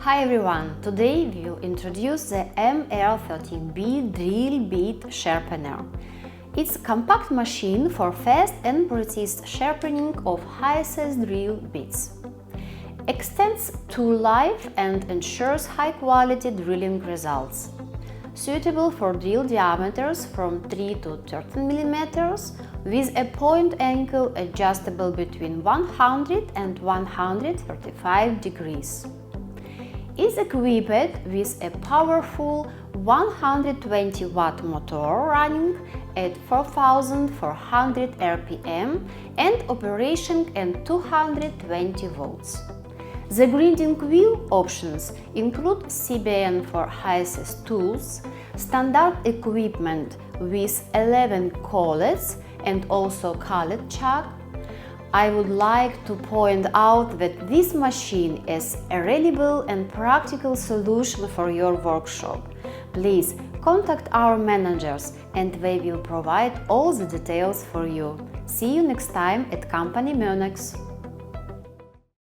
Hi everyone! Today we will introduce the MR-13B drill bit sharpener. It's a compact machine for fast and precise sharpening of high-size drill bits. Extends tool life and ensures high-quality drilling results. Suitable for drill diameters from 3 to 13 mm with a point angle adjustable between 100 and 135 degrees. Is equipped with a powerful 120 watt motor running at 4400 rpm and operation at 220 volts. The grinding wheel options include CBN for high-size tools, standard equipment with 11 collets and also collet chuck. I would like to point out that this machine is a reliable and practical solution for your workshop. Please contact our managers and they will provide all the details for you. See you next time at Company Monex.